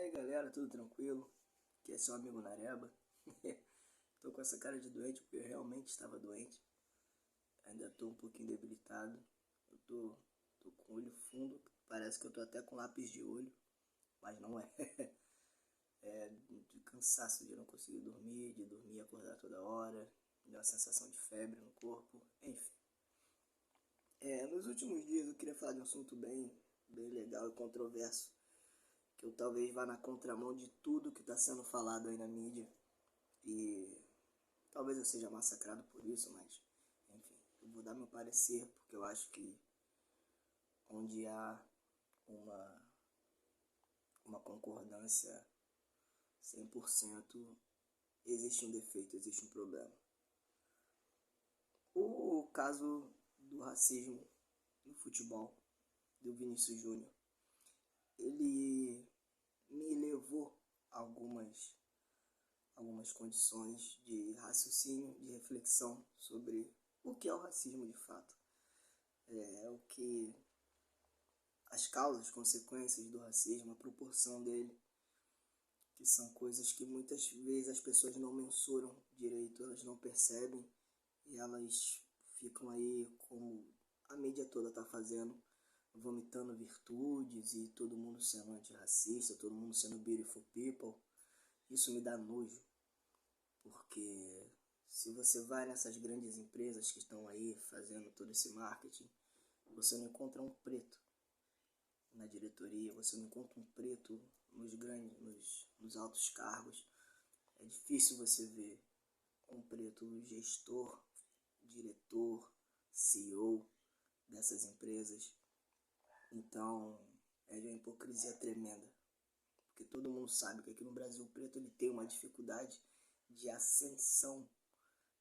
aí galera, tudo tranquilo? Aqui é seu amigo Nareba. Tô com essa cara de doente porque eu realmente estava doente. Ainda tô um pouquinho debilitado. Eu tô com o olho fundo, parece que eu tô até com lápis de olho, mas não é. É de cansaço de não conseguir dormir, de dormir e acordar toda hora, de uma sensação de febre no corpo, enfim. Nos últimos dias eu queria falar de um assunto bem legal e controverso, que eu talvez vá na contramão de tudo que está sendo falado aí na mídia. E talvez eu seja massacrado por isso, mas enfim, eu vou dar meu parecer, porque eu acho que onde há uma concordância 100%, existe um defeito, existe um problema. O caso do racismo no futebol, do Vinícius Júnior, ele me levou a algumas condições de raciocínio, de reflexão sobre o que é o racismo de fato. O que as causas, consequências do racismo, a proporção dele, que são coisas que muitas vezes as pessoas não mensuram direito, elas não percebem e elas ficam aí, como a mídia toda está fazendo, vomitando virtudes e todo mundo sendo antirracista, todo mundo sendo beautiful people. Isso me dá nojo, porque se você vai nessas grandes empresas que estão aí fazendo todo esse marketing, você não encontra um preto na diretoria, você não encontra um preto nos altos cargos. É difícil você ver um preto gestor, diretor, CEO dessas empresas. Então é de uma hipocrisia tremenda, porque todo mundo sabe que aqui no Brasil o preto ele tem uma dificuldade de ascensão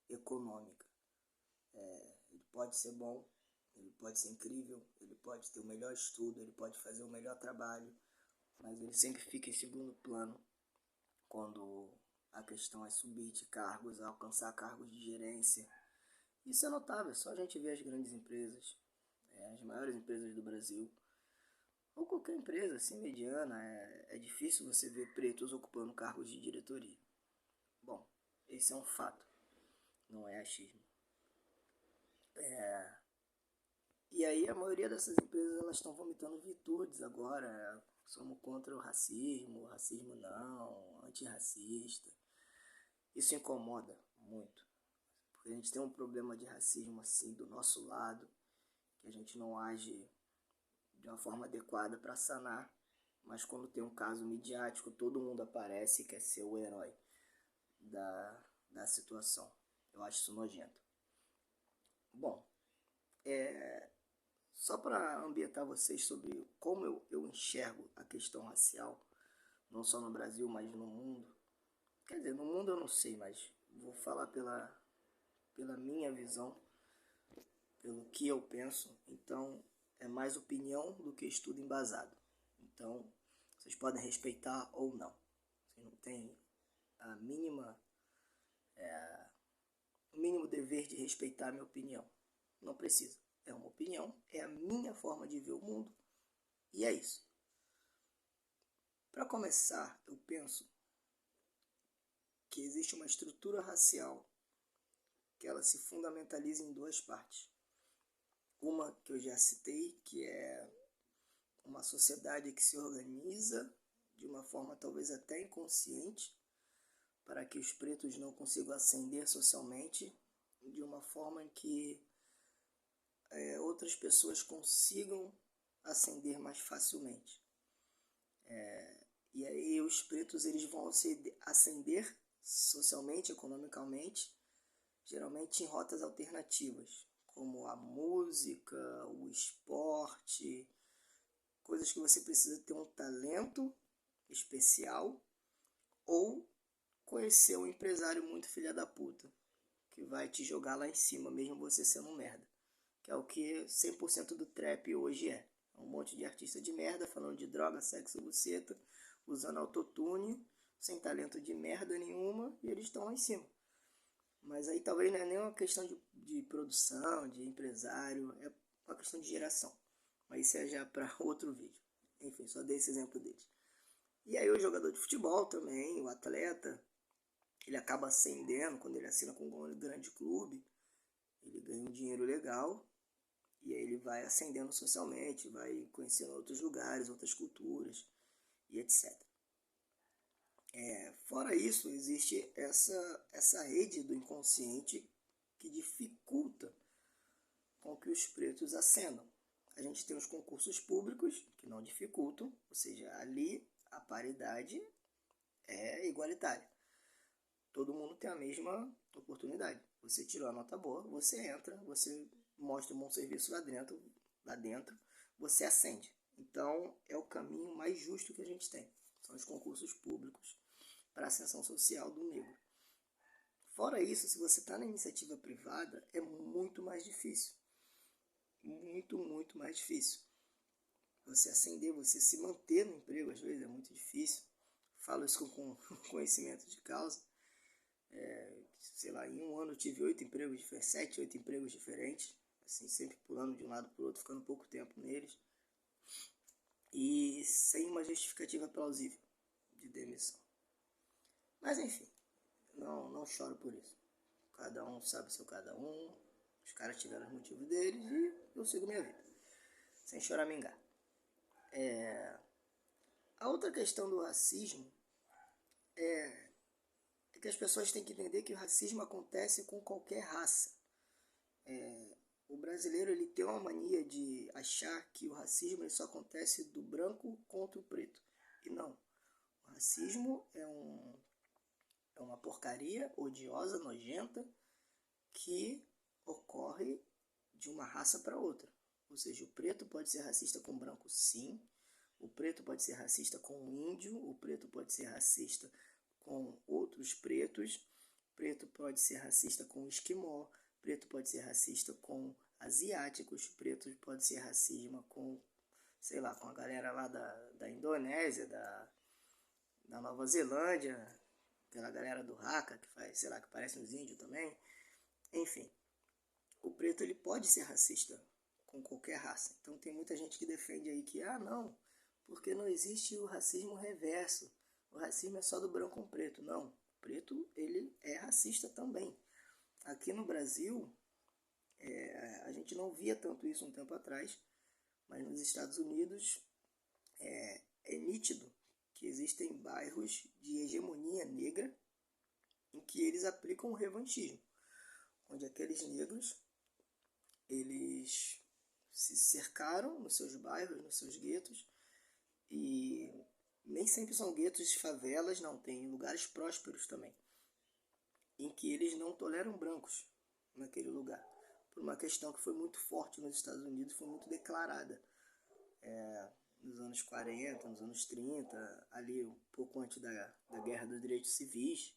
econômica. Ele pode ser bom, ele pode ser incrível, ele pode ter o melhor estudo, ele pode fazer o melhor trabalho, mas ele sempre fica em segundo plano quando a questão é subir de cargos, alcançar cargos de gerência. Isso é notável, só a gente vê as grandes empresas, as maiores empresas do Brasil, ou qualquer empresa assim mediana, é difícil você ver pretos ocupando cargos de diretoria. Bom, esse é um fato, não é achismo. E aí a maioria dessas empresas elas estão vomitando virtudes agora. Somos contra o racismo não, antirracista. Isso incomoda muito, porque a gente tem um problema de racismo assim do nosso lado, que a gente não age de uma forma adequada para sanar, mas quando tem um caso midiático, todo mundo aparece e quer ser o herói da situação. Eu acho isso nojento. Bom, só para ambientar vocês sobre como eu enxergo a questão racial, não só no Brasil, mas no mundo. Quer dizer, no mundo eu não sei, mas vou falar pela minha visão, pelo que eu penso. Então, é mais opinião do que estudo embasado. Então, vocês podem respeitar ou não. Vocês não têm a o mínimo dever de respeitar a minha opinião. Não precisa. É uma opinião, é a minha forma de ver o mundo e é isso. Para começar, eu penso que existe uma estrutura racial que ela se fundamentaliza em duas partes. Uma que eu já citei, que é uma sociedade que se organiza de uma forma talvez até inconsciente para que os pretos não consigam ascender socialmente, de uma forma em que outras pessoas consigam ascender mais facilmente. E aí os pretos eles vão ascender socialmente, economicamente, geralmente em rotas alternativas, como a música, o esporte, coisas que você precisa ter um talento especial ou conhecer um empresário muito filha da puta, que vai te jogar lá em cima, mesmo você sendo um merda. Que é o que 100% do trap hoje é. Um monte de artista de merda falando de droga, sexo, buceta, usando autotune, sem talento de merda nenhuma, e eles estão lá em cima. Mas aí talvez não é nem uma questão de produção, de empresário, é uma questão de geração. Mas isso é já para outro vídeo. Enfim, só dei esse exemplo deles. E aí o jogador de futebol também, o atleta, ele acaba ascendendo quando ele assina com um grande clube, ele ganha um dinheiro legal, e aí ele vai ascendendo socialmente, vai conhecendo outros lugares, outras culturas e etc. Fora isso, existe essa rede do inconsciente que dificulta com que os pretos ascendam. A gente tem os concursos públicos que não dificultam, ou seja, ali a paridade é igualitária. Todo mundo tem a mesma oportunidade. Você tirou a nota boa, você entra, você mostra um bom serviço lá dentro, você ascende. Então é o caminho mais justo que a gente tem. São os concursos públicos para a ascensão social do negro. Fora isso, se você está na iniciativa privada, é muito mais difícil. Muito, muito mais difícil. Você ascender, você se manter no emprego, às vezes é muito difícil. Falo isso com conhecimento de causa. Sei lá, em um ano eu tive 7, 8 empregos diferentes, assim, sempre pulando de um lado para o outro, ficando pouco tempo neles, e sem uma justificativa plausível de demissão. Mas enfim, não choro por isso. Cada um sabe o seu cada um, os caras tiveram os motivos deles e eu sigo minha vida, sem choramingar. A outra questão do racismo é que as pessoas têm que entender que o racismo acontece com qualquer raça. O brasileiro ele tem uma mania de achar que o racismo ele só acontece do branco contra o preto. E não. O racismo é uma porcaria odiosa, nojenta, que ocorre de uma raça para outra. Ou seja, o preto pode ser racista com o branco, sim. O preto pode ser racista com o índio. O preto pode ser racista com outros pretos. O preto pode ser racista com o esquimó. Preto pode ser racista com asiáticos, preto pode ser racismo com, sei lá, com a galera lá da Indonésia, da Nova Zelândia, aquela galera do Haka, que faz, sei lá, que parece uns índios também. Enfim, o preto ele pode ser racista com qualquer raça. Então tem muita gente que defende aí que, não, porque não existe o racismo reverso. O racismo é só do branco com preto. Não, o preto ele é racista também. Aqui no Brasil, a gente não via tanto isso um tempo atrás, mas nos Estados Unidos é nítido que existem bairros de hegemonia negra em que eles aplicam o revanchismo, onde aqueles negros eles se cercaram nos seus bairros, nos seus guetos, e nem sempre são guetos de favelas, não, tem lugares prósperos também, em que eles não toleram brancos naquele lugar, por uma questão que foi muito forte nos Estados Unidos, foi muito declarada nos anos 40, nos anos 30, ali um pouco antes da Guerra dos Direitos Civis,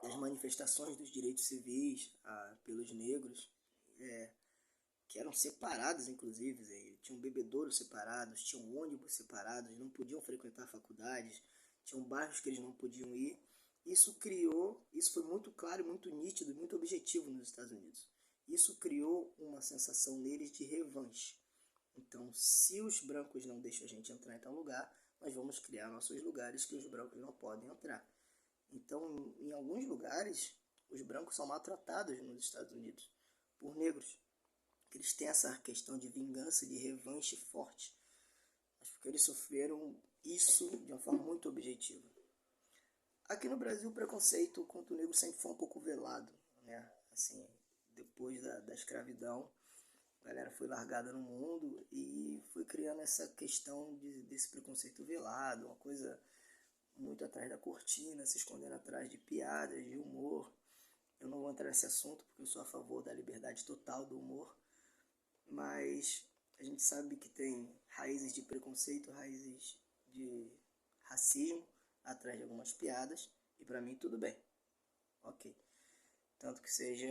das manifestações dos direitos civis pelos negros, que eram separados, inclusive, tinham bebedouros separados, tinham ônibus separados, não podiam frequentar faculdades, tinham bairros que eles não podiam ir. Isso foi muito claro, muito nítido, muito objetivo nos Estados Unidos. Isso criou uma sensação neles de revanche. Então, se os brancos não deixam a gente entrar em tal lugar, nós vamos criar nossos lugares que os brancos não podem entrar. Então, em alguns lugares, os brancos são maltratados nos Estados Unidos por negros. Eles têm essa questão de vingança, de revanche forte. Mas porque eles sofreram isso de uma forma muito objetiva. Aqui no Brasil, o preconceito contra o negro sempre foi um pouco velado, né? Assim, depois da escravidão, a galera foi largada no mundo e foi criando essa questão desse preconceito velado, uma coisa muito atrás da cortina, se escondendo atrás de piadas, de humor. Eu não vou entrar nesse assunto porque eu sou a favor da liberdade total do humor, mas a gente sabe que tem raízes de preconceito, raízes de racismo atrás de algumas piadas, e para mim tudo bem, ok. Tanto que seja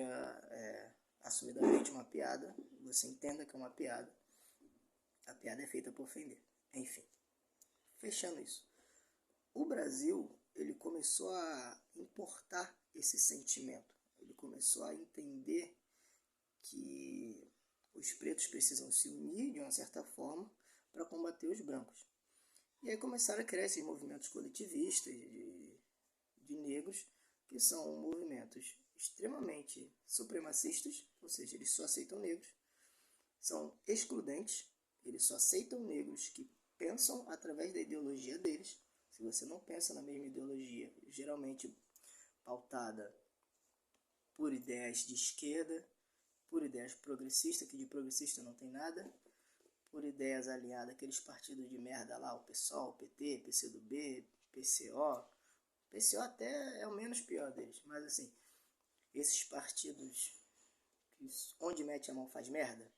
assumidamente uma piada, você entenda que é uma piada, a piada é feita para ofender. Enfim, fechando isso. O Brasil, ele começou a importar esse sentimento, ele começou a entender que os pretos precisam se unir de uma certa forma para combater os brancos. E aí começaram a criar esses movimentos coletivistas de negros, que são movimentos extremamente supremacistas, ou seja, eles só aceitam negros, são excludentes, eles só aceitam negros que pensam através da ideologia deles. Se você não pensa na mesma ideologia, geralmente pautada por ideias de esquerda, por ideias progressistas, que de progressista não tem nada, por ideias alinhadas àqueles partidos de merda lá, o PSOL, o PT, PCdoB, PCO. PCO até é o menos pior deles, mas assim, esses partidos que onde mete a mão faz merda,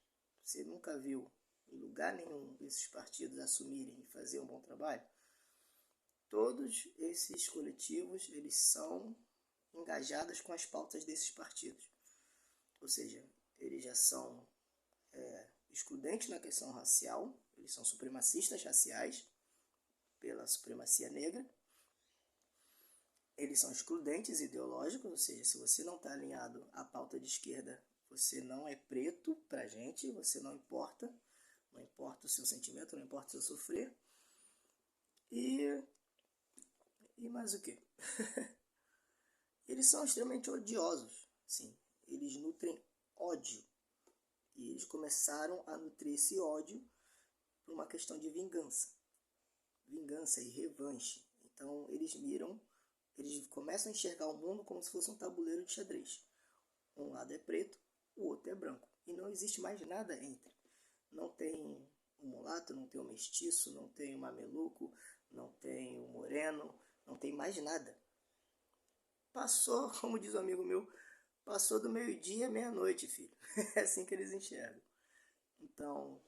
você nunca viu em lugar nenhum desses partidos assumirem e fazer um bom trabalho. Todos esses coletivos, eles são engajados com as pautas desses partidos. Ou seja, eles já são excludentes na questão racial, eles são supremacistas raciais pela supremacia negra. Eles são excludentes ideológicos, ou seja, se você não está alinhado à pauta de esquerda, você não é preto pra gente, você não importa o seu sentimento, não importa o seu sofrer. E mais o que? Eles são extremamente odiosos, sim, eles nutrem ódio. E eles começaram a nutrir esse ódio por uma questão de vingança e revanche. Então eles começam a enxergar o mundo como se fosse um tabuleiro de xadrez. Um lado é preto, o outro é branco. E não existe mais nada entre. Não tem o mulato, não tem o mestiço, não tem o mameluco, não tem o moreno, não tem mais nada. Passou, como diz um amigo meu, passou do meio-dia à meia-noite, filho. É assim que eles enxergam. Então,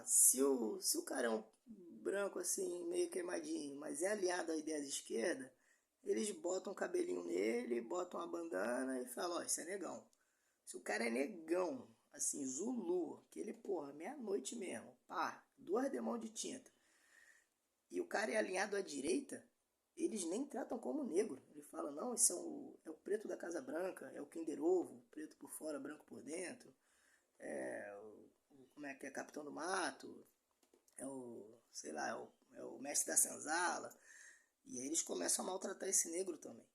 se o cara é um branco assim, meio queimadinho, mas é aliado à ideia de esquerda, eles botam um cabelinho nele, botam uma bandana e falam, ó, isso é negão. Se o cara é negão, assim, Zulu, aquele porra, meia-noite mesmo, pá, 2 demãos de tinta, e o cara é alinhado à direita, eles nem tratam como negro. Ele fala, não, esse é o preto da Casa Branca, é o Kinder Ovo, preto por fora, branco por dentro, como é que é, Capitão do Mato, sei lá, é o mestre da senzala. E aí eles começam a maltratar esse negro também,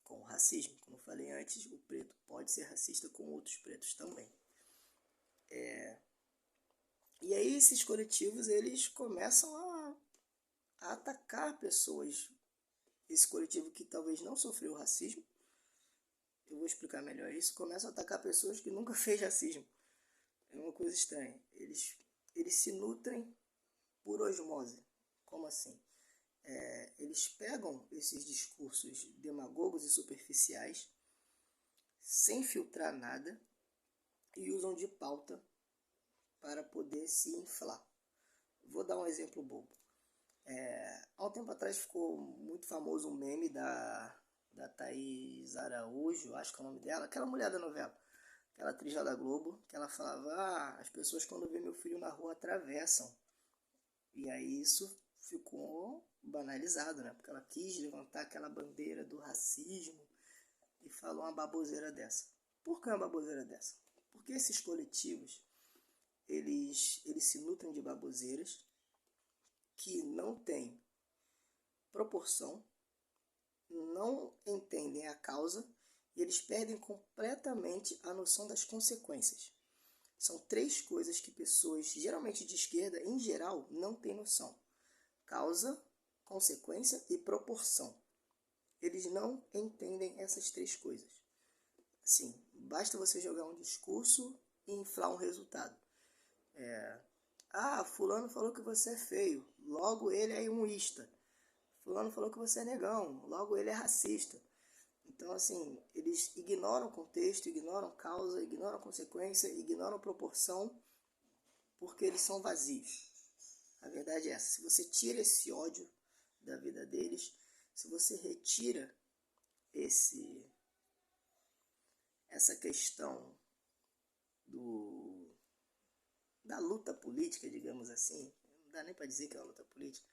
com racismo. Como eu falei antes, o preto pode ser racista com outros pretos também. E aí esses coletivos, eles começam a atacar pessoas. Esse coletivo que talvez não sofreu racismo, eu vou explicar melhor isso, começa a atacar pessoas que nunca fez racismo. É uma coisa estranha. Eles se nutrem por osmose. Como assim? Eles pegam esses discursos demagogos e superficiais, sem filtrar nada, e usam de pauta para poder se inflar. Vou dar um exemplo bobo. Há um tempo atrás ficou muito famoso um meme da Thaís Araújo, acho que é o nome dela, aquela mulher da novela, aquela atriz lá da Globo, que ela falava, as pessoas quando vê meu filho na rua atravessam. E aí isso ficou banalizado, né? Porque ela quis levantar aquela bandeira do racismo e falou uma baboseira dessa. Por que uma baboseira dessa? Porque esses coletivos, eles se nutrem de baboseiras que não têm proporção, não entendem a causa e eles perdem completamente a noção das consequências. São 3 coisas que pessoas, geralmente de esquerda, em geral, não têm noção. Causa, consequência e proporção. Eles não entendem essas 3 coisas. Sim, basta você jogar um discurso e inflar um resultado. Fulano falou que você é feio, logo ele é imunista. Fulano falou que você é negão, logo ele é racista. Então, assim, eles ignoram contexto, ignoram causa, ignoram consequência, ignoram proporção, porque eles são vazios. A verdade é essa. Se você tira esse ódio da vida deles, se você retira essa questão da luta política, digamos assim, não dá nem para dizer que é uma luta política,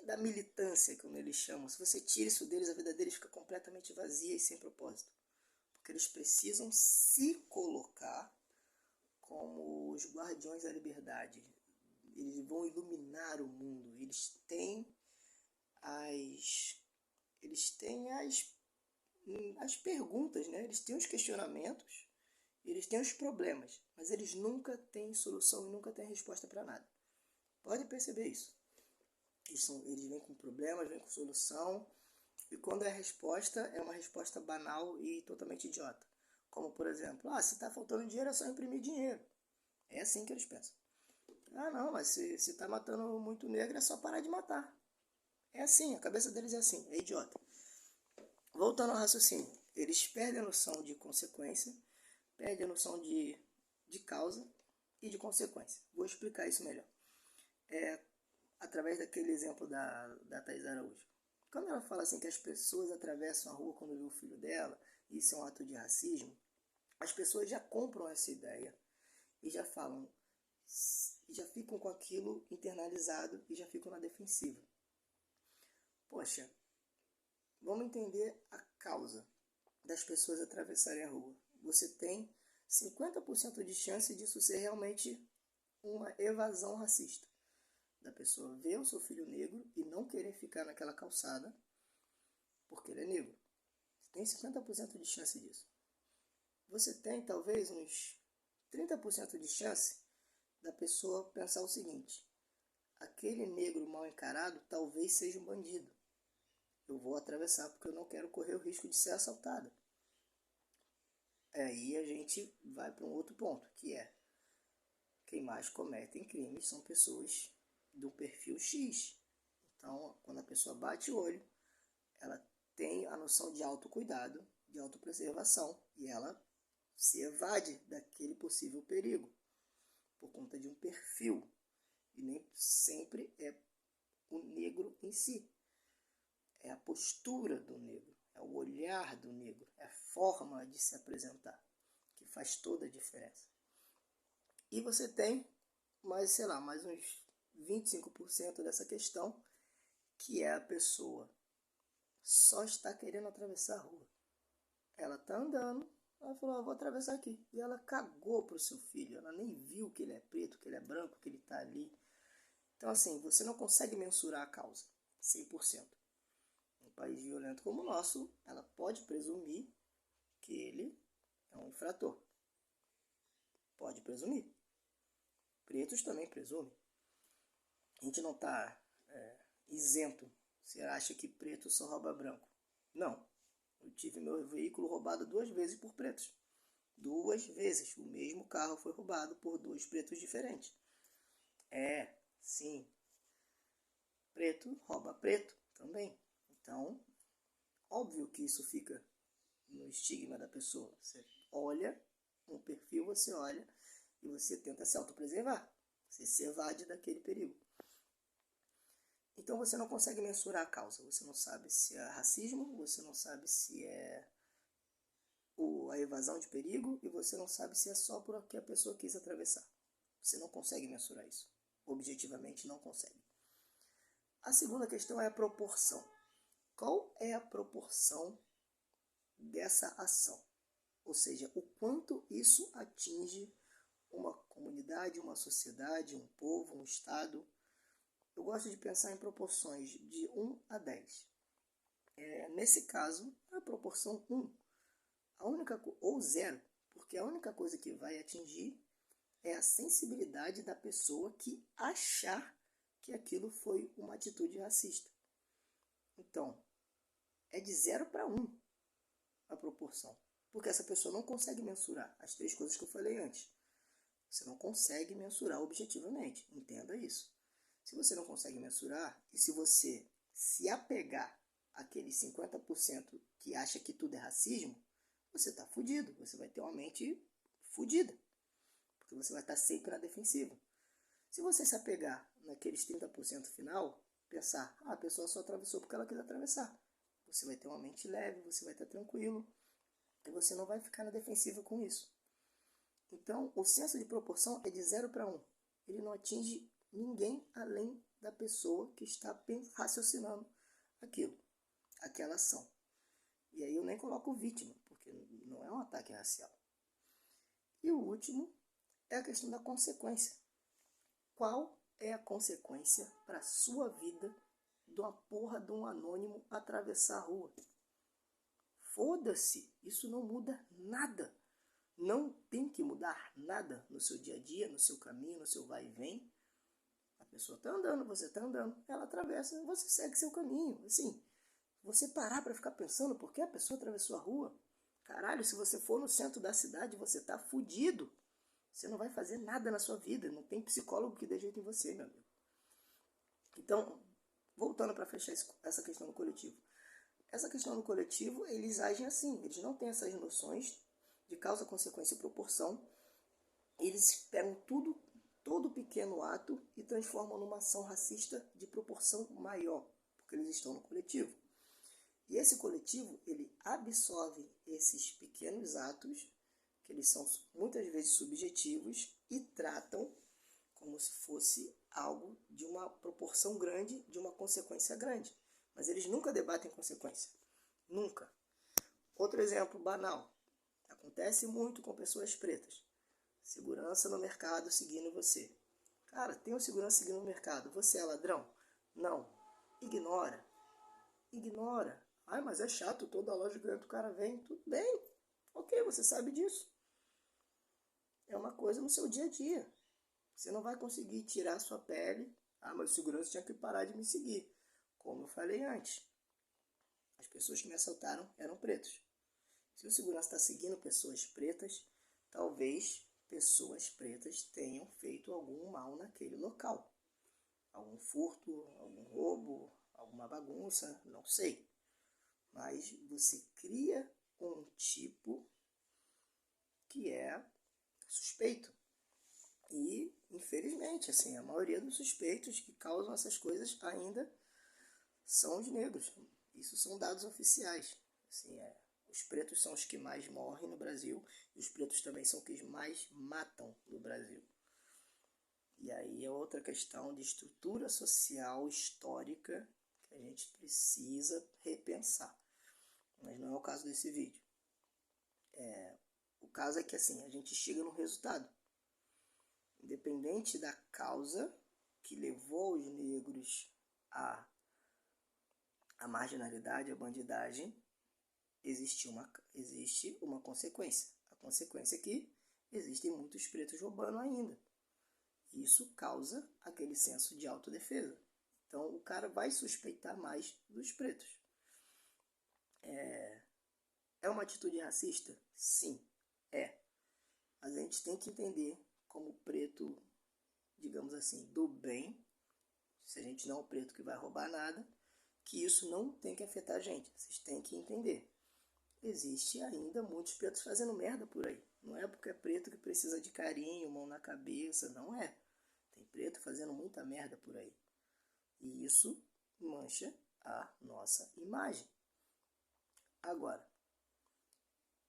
da militância, como eles chamam. Se você tira isso deles, a vida deles fica completamente vazia e sem propósito. Porque eles precisam se colocar como os guardiões da liberdade. eles vão iluminar o mundo, as, eles têm as perguntas, né? Eles têm os questionamentos, eles têm os problemas, mas eles nunca têm solução e nunca têm resposta para nada. Pode perceber isso. Eles vêm com problemas, vêm com solução, e quando é a resposta, é uma resposta banal e totalmente idiota. Como, por exemplo, se está faltando dinheiro, é só imprimir dinheiro. É assim que eles pensam. Não, mas se está matando muito negro, é só parar de matar. É assim, a cabeça deles é assim, é idiota. Voltando ao raciocínio, eles perdem a noção de consequência, perdem a noção de causa e de consequência. Vou explicar isso melhor. Através daquele exemplo da Thais Araújo. Quando ela fala assim que as pessoas atravessam a rua quando vê o filho dela, isso é um ato de racismo, as pessoas já compram essa ideia e já falam, já ficam com aquilo internalizado e já ficam na defensiva. Poxa, vamos entender a causa das pessoas atravessarem a rua. Você tem 50% de chance disso ser realmente uma evasão racista. Da pessoa ver o seu filho negro e não querer ficar naquela calçada porque ele é negro. Você tem 50% de chance disso. Você tem talvez uns 30% de chance da pessoa pensar o seguinte: aquele negro mal encarado talvez seja um bandido. Eu vou atravessar porque eu não quero correr o risco de ser assaltada. Aí a gente vai para um outro ponto, que é quem mais cometem crimes são pessoas do perfil X. Então, quando a pessoa bate o olho, ela tem a noção de autocuidado, de autopreservação, e ela se evade daquele possível perigo por conta de um perfil. E nem sempre é o negro em si. É a postura do negro, é o olhar do negro, é a forma de se apresentar que faz toda a diferença. E você tem mais uns 25% dessa questão, que é a pessoa só está querendo atravessar a rua. Ela está andando, ela falou, vou atravessar aqui. E ela cagou para o seu filho, ela nem viu que ele é preto, que ele é branco, que ele está ali. Então, assim, você não consegue mensurar a causa 100%. Em um país violento como o nosso, ela pode presumir que ele é um infrator. Pode presumir. Pretos também presumem. A gente não está isento. Você acha que preto só rouba branco? Não. Eu tive meu veículo roubado 2 vezes por pretos. 2 vezes. O mesmo carro foi roubado por 2 pretos diferentes. Sim. Preto rouba preto também. Então, óbvio que isso fica no estigma da pessoa. Você olha um perfil, você olha e você tenta se autopreservar. Você se evade daquele perigo. Então você não consegue mensurar a causa. Você não sabe se é racismo, você não sabe se é a evasão de perigo e você não sabe se é só porque a pessoa quis atravessar. Você não consegue mensurar isso. Objetivamente não consegue. A segunda questão é a proporção. Qual é a proporção dessa ação? Ou seja, o quanto isso atinge uma comunidade, uma sociedade, um povo, um estado. Eu gosto de pensar em proporções de 1 a 10. Nesse caso, a proporção 1, ou 0, porque a única coisa que vai atingir é a sensibilidade da pessoa que achar que aquilo foi uma atitude racista. Então, é de 0 para 1 a proporção, porque essa pessoa não consegue mensurar as 3 coisas que eu falei antes. Você não consegue mensurar objetivamente, entenda isso. Se você não consegue mensurar, e se você se apegar àqueles 50% que acha que tudo é racismo, você está fudido, você vai ter uma mente fudida, porque você vai estar sempre na defensiva. Se você se apegar naqueles 30% final, pensar, a pessoa só atravessou porque ela quis atravessar, você vai ter uma mente leve, você vai estar tranquilo, e você não vai ficar na defensiva com isso. Então, o senso de proporção é de 0 para 1. Ele não atinge ninguém além da pessoa que está raciocinando aquela ação. E aí eu nem coloco vítima, porque não é um ataque racial. E o último é a questão da consequência. Qual é a consequência para sua vida de uma porra de um anônimo atravessar a rua? Foda-se, isso não muda nada. Não tem que mudar nada no seu dia a dia, no seu caminho, no seu vai e vem. A pessoa está andando, você está andando, ela atravessa, você segue seu caminho. Assim, você parar para ficar pensando por que a pessoa atravessou a rua. Caralho, se você for no centro da cidade, você tá fudido. Você não vai fazer nada na sua vida. Não tem psicólogo que dê jeito em você, meu amigo. Então, voltando para fechar essa questão do coletivo. Essa questão do coletivo, eles agem assim. Eles não têm essas noções de causa, consequência e proporção. Eles pegam tudo, todo pequeno ato e transformam numa ação racista de proporção maior, porque eles estão no coletivo. E esse coletivo, ele absorve esses pequenos atos, que eles são muitas vezes subjetivos, e tratam como se fosse algo de uma proporção grande, de uma consequência grande. Mas eles nunca debatem consequência. Nunca. Outro exemplo banal. Acontece muito com pessoas pretas. Segurança no mercado seguindo você. Cara, tem um segurança seguindo no mercado. Você é ladrão? Não. Ignora. Ignora. Ai, mas é chato, toda loja que o cara vem. Tudo bem. Ok, você sabe disso. É uma coisa no seu dia a dia. Você não vai conseguir tirar a sua pele. Ah, mas o segurança tinha que parar de me seguir. Como eu falei antes. As pessoas que me assaltaram eram pretos. Se o segurança está seguindo pessoas pretas, talvez pessoas pretas tenham feito algum mal naquele local. Algum furto, algum roubo, alguma bagunça, não sei. Mas você cria um tipo que é suspeito. E, infelizmente, assim, a maioria dos suspeitos que causam essas coisas ainda são os negros. Isso são dados oficiais. Assim, os pretos são os que mais morrem no Brasil e os pretos também são os que mais matam no Brasil. E aí é outra questão de estrutura social histórica que a gente precisa repensar. Mas não é o caso desse vídeo. O caso é que assim, a gente chega no resultado. Independente da causa que levou os negros à marginalidade, à bandidagem, existe uma consequência. A consequência é que existem muitos pretos roubando ainda. Isso causa aquele senso de autodefesa. Então o cara vai suspeitar mais dos pretos. É uma atitude racista? Sim, é. Mas a gente tem que entender como preto, digamos assim, do bem, se a gente não é um preto que vai roubar nada, que isso não tem que afetar a gente. Vocês têm que entender. Existe ainda muitos pretos fazendo merda por aí. Não é porque é preto que precisa de carinho, mão na cabeça, não é. Tem preto fazendo muita merda por aí. E isso mancha a nossa imagem. Agora,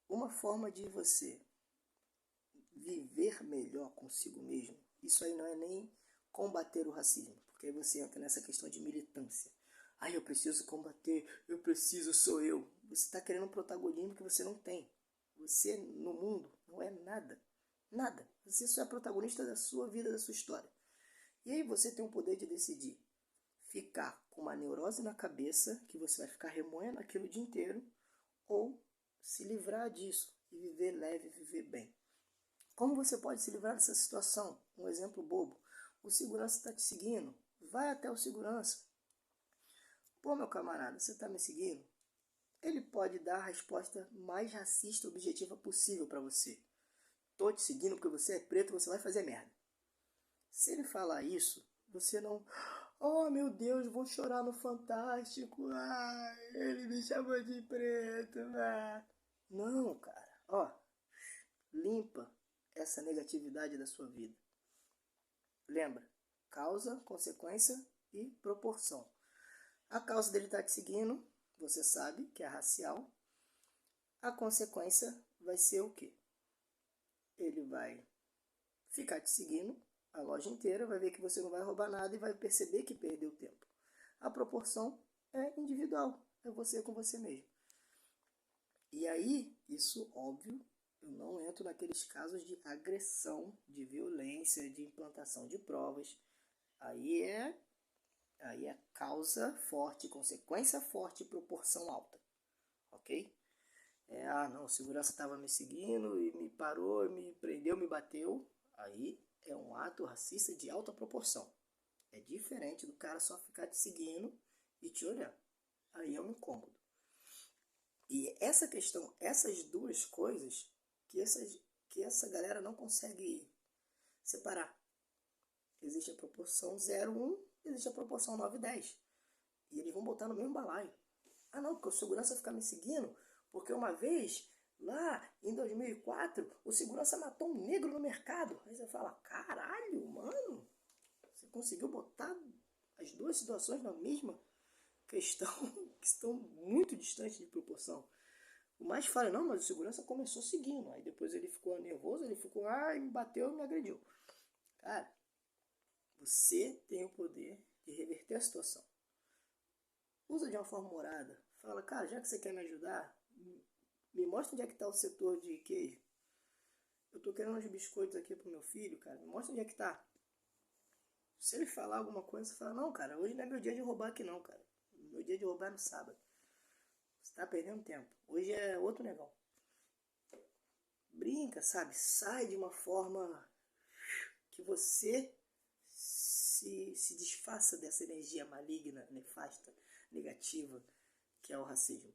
uma forma de você viver melhor consigo mesmo, isso aí não é nem combater o racismo, porque aí você entra nessa questão de militância. Ai, eu preciso combater, eu preciso, sou eu. Você está querendo um protagonismo que você não tem. Você no mundo não é nada. Nada. Você só é protagonista da sua vida, da sua história. E aí você tem o poder de decidir ficar com uma neurose na cabeça, que você vai ficar remoendo aquilo o dia inteiro, ou se livrar disso e viver leve, viver bem. Como você pode se livrar dessa situação? Um exemplo bobo. O segurança está te seguindo. Vai até o segurança. Pô, meu camarada, você está me seguindo? Ele pode dar a resposta mais racista e objetiva possível para você. Tô te seguindo porque você é preto, você vai fazer merda. Se ele falar isso, você não... Oh, meu Deus, vou chorar no Fantástico. Ah, ele me chamou de preto. Ah. Não, cara. Ó, limpa essa negatividade da sua vida. Lembra? Causa, consequência e proporção. A causa dele estar te seguindo, você sabe que é racial. A consequência vai ser o quê? Ele vai ficar te seguindo a loja inteira, vai ver que você não vai roubar nada e vai perceber que perdeu tempo. A proporção é individual, é você com você mesmo. E aí, isso óbvio, eu não entro naqueles casos de agressão, de violência, de implantação de provas. Aí é causa forte, consequência forte e proporção alta, ok? Não, o segurança estava me seguindo e me parou, me prendeu, me bateu. Aí é um ato racista de alta proporção. É diferente do cara só ficar te seguindo e te olhando. Aí é um incômodo. E essa questão, essas duas coisas, que essa galera não consegue separar. Existe a proporção 0,1, existe a proporção 9,10. E eles vão botar no mesmo balaio. Não, porque o segurança fica me seguindo, porque uma vez, lá em 2004, o segurança matou um negro no mercado. Aí você fala, caralho, mano, você conseguiu botar as duas situações na mesma questão, que estão muito distantes de proporção. O mais fala, não, mas o segurança começou seguindo. Aí depois ele ficou nervoso, ele ficou, me bateu e me agrediu. Cara, você tem o poder de reverter a situação. Usa de uma forma morada. Fala, cara, já que você quer me ajudar, me mostra onde é que está o setor de queijo. Eu tô querendo uns biscoitos aqui pro meu filho, cara. Me mostra onde é que tá. Se ele falar alguma coisa, você fala, não, cara, hoje não é meu dia de roubar aqui não, cara. Meu dia de roubar é no sábado. Você tá perdendo tempo. Hoje é outro negócio. Brinca, sabe? Sai de uma forma que você se desfaça dessa energia maligna, nefasta, negativa, que é o racismo.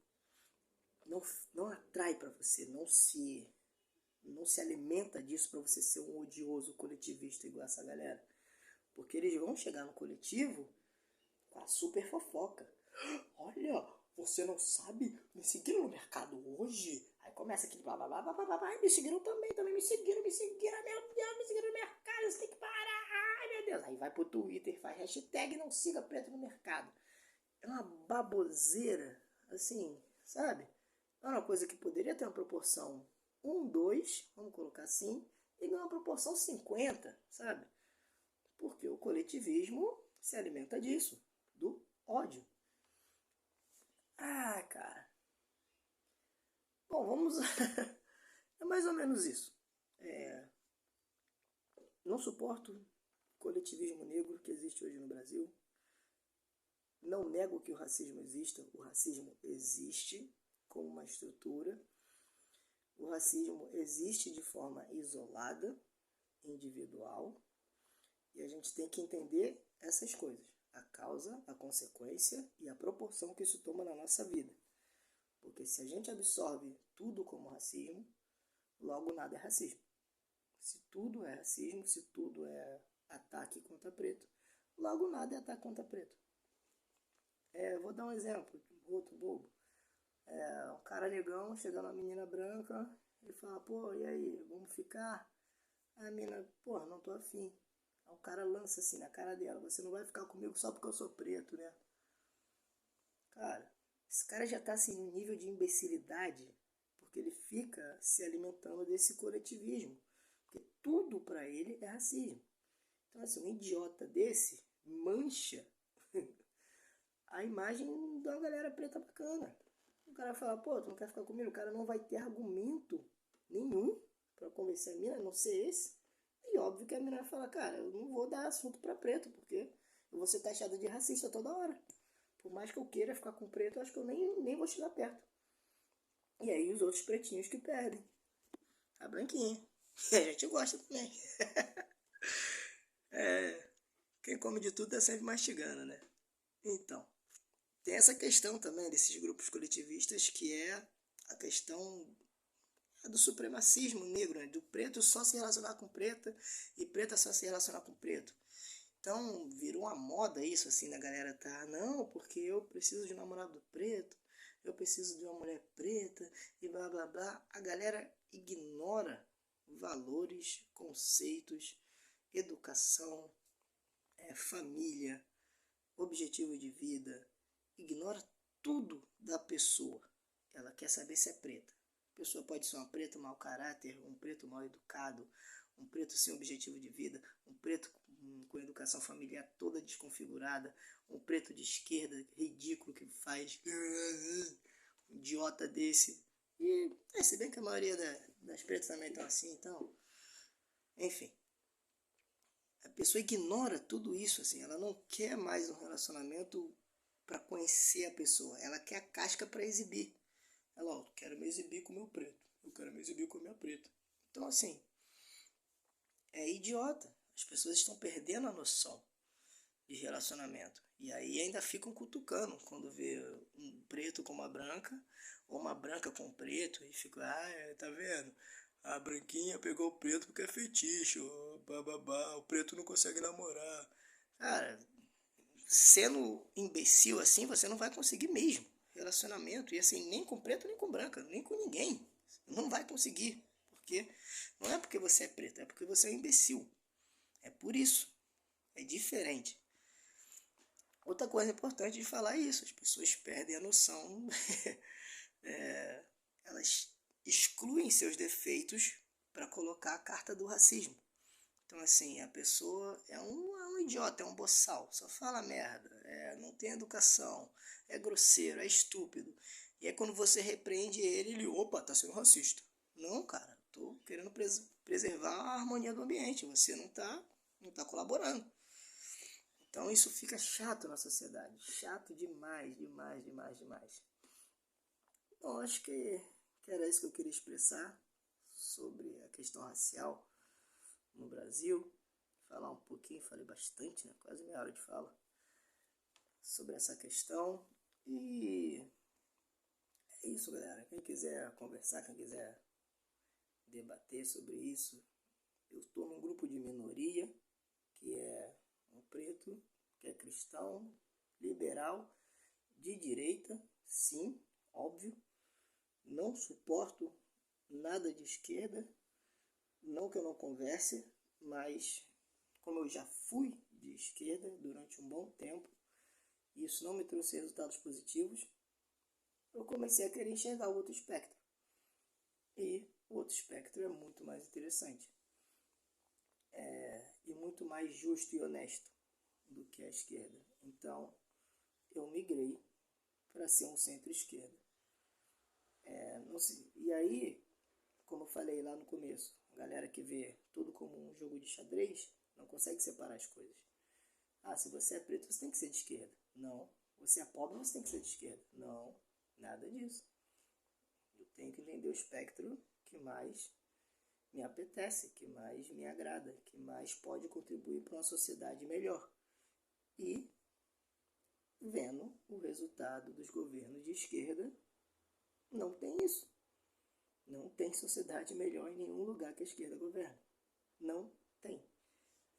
Não atrai para você, não se alimenta disso para você ser um odioso coletivista igual essa galera. Porque eles vão chegar no coletivo com a super fofoca. Olha, você não sabe? Me seguiram no mercado hoje? Aí começa aquele blá blá blá blá blá blá. Me seguiram também me seguiram, meu Deus, me seguiram no mercado, você tem que parar, ai meu Deus. Aí vai pro Twitter, faz hashtag não siga preto no mercado. É uma baboseira, assim, sabe? É uma coisa que poderia ter uma proporção 1, 2, vamos colocar assim, e ganhar uma proporção 50, sabe? Porque o coletivismo se alimenta disso, do ódio. Cara. Bom, vamos... é mais ou menos isso. Não suporto o coletivismo negro que existe hoje no Brasil. Não nego que o racismo exista. O racismo existe como uma estrutura. O racismo existe de forma isolada, individual. E a gente tem que entender essas coisas. A causa, a consequência e a proporção que isso toma na nossa vida. Porque se a gente absorve tudo como racismo, logo nada é racismo. Se tudo é racismo, se tudo é ataque contra preto, logo nada é ataque contra preto. Vou dar um exemplo, outro bobo. Um cara negão chega na menina branca e fala, pô, e aí, vamos ficar? A menina, pô, não tô afim. Aí o cara lança assim na cara dela, você não vai ficar comigo só porque eu sou preto, né? Cara, esse cara já tá assim num nível de imbecilidade, porque ele fica se alimentando desse coletivismo. Porque tudo pra ele é racismo. Então assim, um idiota desse mancha a imagem da galera preta bacana. O cara fala, pô, tu não quer ficar comigo? O cara não vai ter argumento nenhum pra convencer a mina, a não ser esse. E óbvio que a mina vai falar, cara, eu não vou dar assunto pra preto, porque eu vou ser taxada de racista toda hora. Por mais que eu queira ficar com preto, eu acho que eu nem vou chegar perto. E aí os outros pretinhos que perdem. A branquinha. E a gente gosta também. Quem come de tudo é sempre mastigando, né? Então, tem essa questão também desses grupos coletivistas, que é a questão do supremacismo negro, né? Do preto só se relacionar com preta e preta só se relacionar com preto. Então virou uma moda isso, assim, da galera tá, não, porque eu preciso de um namorado preto, eu preciso de uma mulher preta e blá blá blá. A galera ignora valores, conceitos, educação, família, objetivo de vida, ignora tudo da pessoa. Ela quer saber se é preta. A pessoa pode ser uma preta mau caráter, um preto mal educado, um preto sem objetivo de vida, um preto com educação familiar toda desconfigurada, um preto de esquerda ridículo que faz um idiota desse. E se bem que a maioria das pretas também estão assim, então, enfim. A pessoa ignora tudo isso, assim, ela não quer mais um relacionamento para conhecer a pessoa, ela quer a casca para exibir. Ela, ó, eu quero me exibir com o meu preto, eu quero me exibir com a minha preta. Então, assim, é idiota. As pessoas estão perdendo a noção de relacionamento. E aí ainda ficam cutucando quando vê um preto com uma branca, ou uma branca com um preto, e fica, tá vendo? A branquinha pegou o preto porque é fetiche, bababá, o preto não consegue namorar. Cara, sendo imbecil assim, você não vai conseguir mesmo relacionamento. E assim, nem com preto, nem com branca, nem com ninguém. Não vai conseguir. Porque não é porque você é preto, é porque você é um imbecil. É por isso. É diferente. Outra coisa importante de falar é isso. As pessoas perdem a noção. Elas excluem seus defeitos para colocar a carta do racismo. Então, assim, a pessoa é um idiota, é um boçal, só fala merda, não tem educação, é grosseiro, é estúpido. E aí quando você repreende ele, opa, tá sendo racista. Não, cara, tô querendo preservar a harmonia do ambiente, você não tá colaborando. Então isso fica chato na sociedade, chato demais, demais, demais, demais. Então acho que era isso que eu queria expressar sobre a questão racial no Brasil. Falar um pouquinho, falei bastante, né? Quase meia hora de fala sobre essa questão. E é isso, galera. Quem quiser conversar, quem quiser debater sobre isso, eu estou num grupo de minoria, que é um preto, que é cristão, liberal, de direita, sim, óbvio. Não suporto nada de esquerda, não que eu não converse, mas como eu já fui de esquerda durante um bom tempo, e isso não me trouxe resultados positivos, eu comecei a querer enxergar o outro espectro. E o outro espectro é muito mais interessante. E muito mais justo e honesto do que a esquerda. Então, eu migrei para ser um centro-esquerda. E aí, como eu falei lá no começo, a galera que vê tudo como um jogo de xadrez não consegue separar as coisas. Se você é preto, você tem que ser de esquerda. Não. Você é pobre, você tem que ser de esquerda. Não, nada disso. Eu tenho que entender o espectro que mais me apetece, que mais me agrada, que mais pode contribuir para uma sociedade melhor. E vendo o resultado dos governos de esquerda, não tem isso. Não tem sociedade melhor em nenhum lugar que a esquerda governa. Não tem.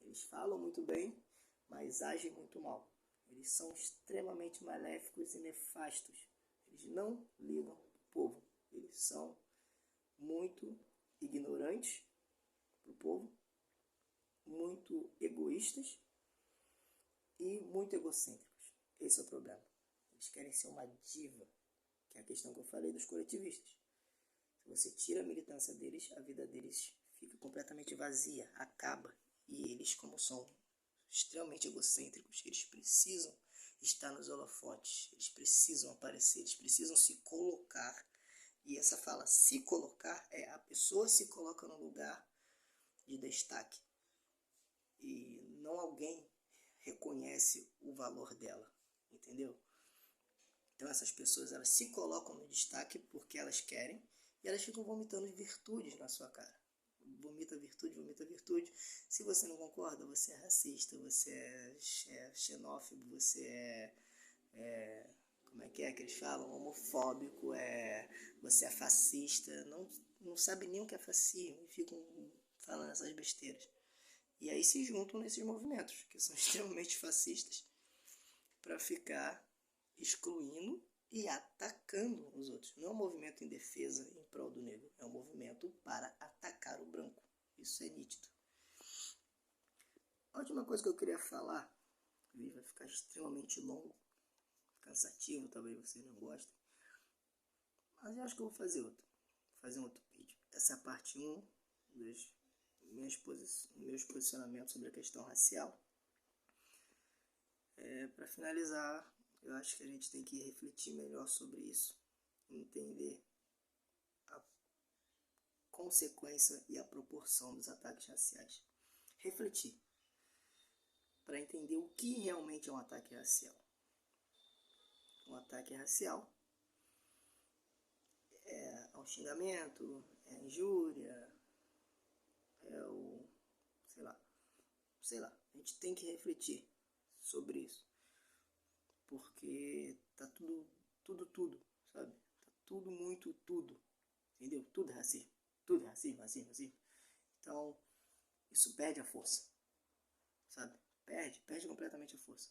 Eles falam muito bem, mas agem muito mal. Eles são extremamente maléficos e nefastos. Eles não ligam para o povo. Eles são muito ignorantes para o povo, muito egoístas e muito egocêntricos. Esse é o problema. Eles querem ser uma diva, que é a questão que eu falei dos coletivistas. Se você tira a militância deles, a vida deles fica completamente vazia, acaba. E eles, como são extremamente egocêntricos, eles precisam estar nos holofotes, eles precisam aparecer, eles precisam se colocar. E essa fala se colocar é a pessoa se coloca no lugar de destaque. E não alguém reconhece o valor dela, entendeu? Então essas pessoas, elas se colocam no destaque porque elas querem e elas ficam vomitando virtudes na sua cara. Vomita virtude, vomita virtude. Se você não concorda, você é racista, você é xenófobo, você como é que eles falam? Homofóbico, você é fascista. Não sabe nem o que é fascismo e ficam falando essas besteiras. E aí se juntam nesses movimentos, que são extremamente fascistas, para ficar excluindo e atacando os outros. Não é um movimento em defesa, em prol do negro. É um movimento para atacar o branco. Isso é nítido. A última coisa que eu queria falar, o vídeo vai ficar extremamente longo, cansativo, talvez vocês não gostem, mas eu acho que eu vou fazer outro. Vou fazer um outro vídeo. Essa é a parte 1 dos meus posicionamentos sobre a questão racial. Para finalizar, eu acho que a gente tem que refletir melhor sobre isso, entender a consequência e a proporção dos ataques raciais. Refletir. para entender o que realmente é um ataque racial. Um ataque racial é um xingamento, é injúria, é o... sei lá. A gente tem que refletir sobre isso. Porque tá tudo, sabe? Tá tudo muito tudo. Entendeu? Tudo é racismo. Tudo é racismo. Então, isso perde a força. Sabe? Perde completamente a força.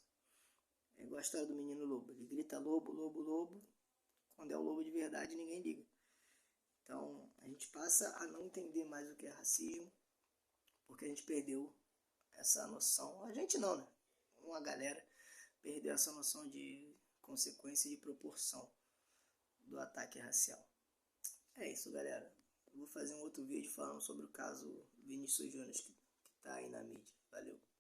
É igual a história do menino lobo. Ele grita lobo, lobo, lobo. Quando é o lobo de verdade, ninguém liga. Então, a gente passa a não entender mais o que é racismo, porque a gente perdeu essa noção. A gente não, né? Uma galera perdeu essa noção de consequência e de proporção do ataque racial. É isso, galera. Eu vou fazer um outro vídeo falando sobre o caso Vinícius Júnior que tá aí na mídia. Valeu.